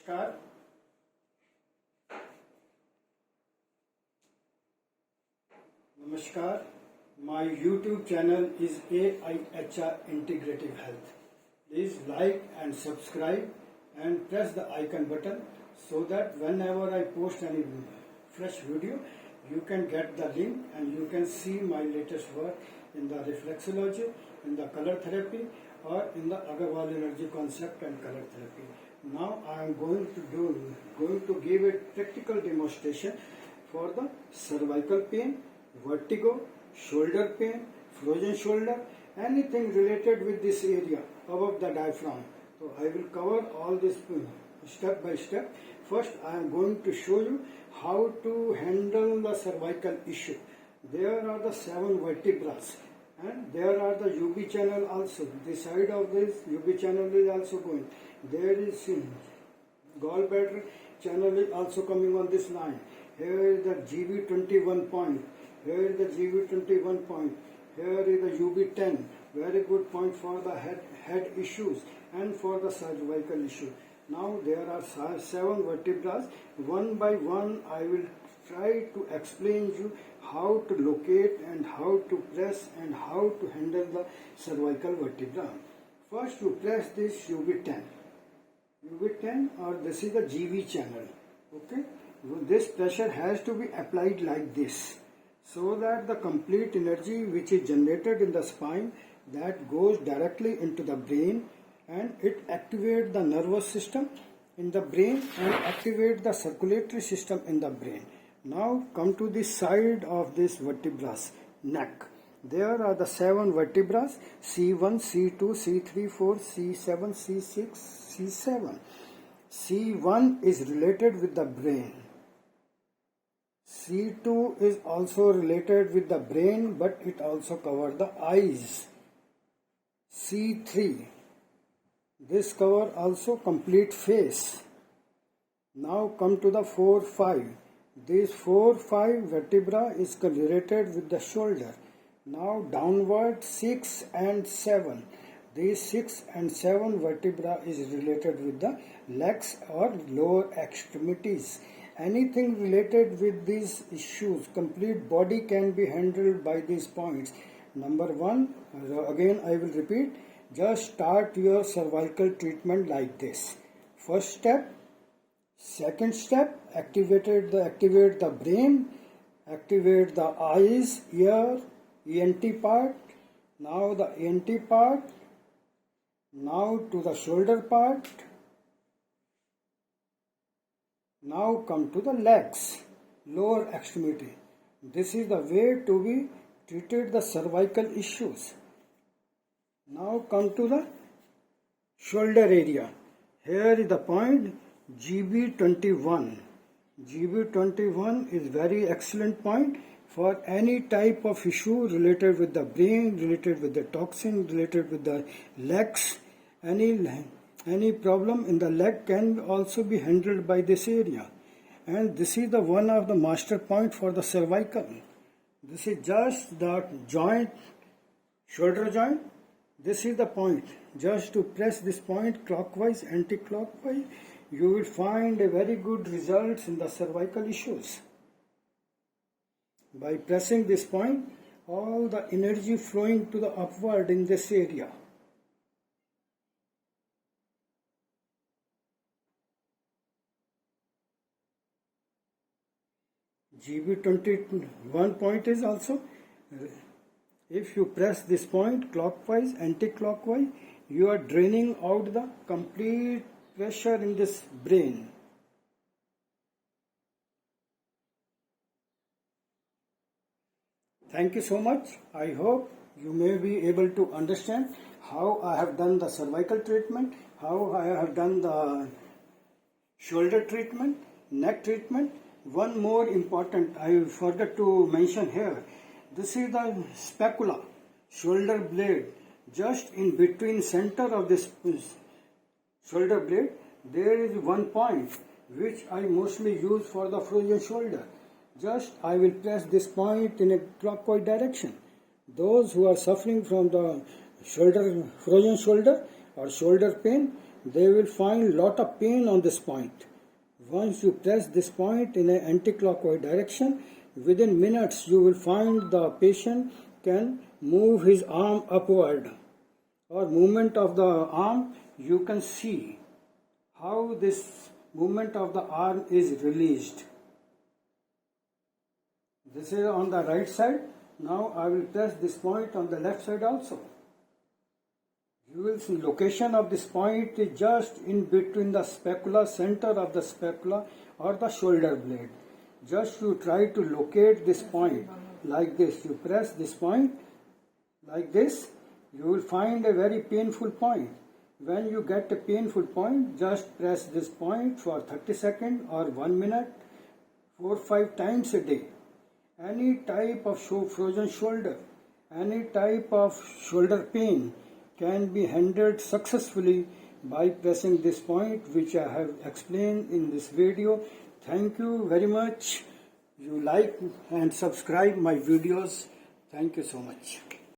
नमस्कार। नमस्कार, my YouTube channel is AIHR Integrative Health. Please like and subscribe and press the icon button so that whenever I post any fresh video, you can get the link and you can see my latest work in the reflexology, in the color therapy or in the Agarwal energy concept and color therapy. Now I am going to give a practical demonstration for the cervical pain, vertigo, shoulder pain, frozen shoulder, anything related with this area above the diaphragm. So I will cover all this step by step. First I am going to show you how to handle the cervical issue. There are the 7 vertebrae and there are the UB channel also. The side of this UB channel is also going. There is gallbladder channel is also coming on this line. Here is the GB21 point. Here is the GB21 point. Here is the UB10. Very good point for the head issues and for the cervical issue. Now there are 7 vertebrae. One by one I will try to explain you how to locate and how to press and how to handle the cervical vertebra. First you press this UB10. UB10 or this is the GB channel. Okay. This pressure has to be applied like this, so that the complete energy which is generated in the spine that goes directly into the brain and it activates the nervous system in the brain and activates the circulatory system in the brain. Now come to the side of this vertebrae, neck. There are the 7 vertebrae, C1, C2, C3, 4, C7, C6, C7. C1 is related with the brain. C2 is also related with the brain, but it also covers the eyes. C3, this cover also complete face. Now come to the 4, 5. This 4, 5 vertebra is related with the shoulder. Now downward 6 and 7. These 6 and 7 vertebra is related with the legs or lower extremities. Anything related with these issues, complete body can be handled by these points. Number 1, again I will repeat, just start your cervical treatment like this. First step, second step, activate the brain, activate the eyes, ear, ENT part. Now the ENT part. Now to the shoulder part. Now come to the legs, lower extremity. This is the way to be treated the cervical issues. Now come to the shoulder area. Here is the point GB21. GB21 is very excellent point for any type of issue related with the brain, related with the toxin, related with the legs. Any problem in the leg can also be handled by this area. And this is the one of the master point for the cervical. This is just the joint, shoulder joint. This is the point. Just to press this point clockwise, anti-clockwise, you will find a very good results in the cervical issues. By pressing this point, all the energy flowing to the upward in this area. GB21 point is also, if you press this point clockwise, anti-clockwise, you are draining out the complete pressure in this brain. Thank you so much. I hope you may be able to understand how I have done the cervical treatment, how I have done the shoulder treatment, neck treatment. One more important, I forgot to mention here. This is the scapula, shoulder blade. Just in between center of this shoulder blade, there is one point which I mostly use for the frozen shoulder. Just I will press this point in a clockwise direction. Those who are suffering from the frozen shoulder or shoulder pain, they will find lot of pain on this point. Once you press this point in an anti-clockwise direction, within minutes you will find the patient can move his arm upward, or movement of the arm. You can see how this movement of the arm is released. This is on the right side. Now I will press this point on the left side also. You will see location of this point is just in between the scapula, center of the scapula or the shoulder blade. Just you try to locate this point like this. You press this point like this, you will find a very painful point. When you get a painful point, just press this point for 30 seconds or 1 minute, 4-5 times a day. Any type of frozen shoulder, any type of shoulder pain can be handled successfully by pressing this point, which I have explained in this video. Thank you very much. You like and subscribe my videos. Thank you so much.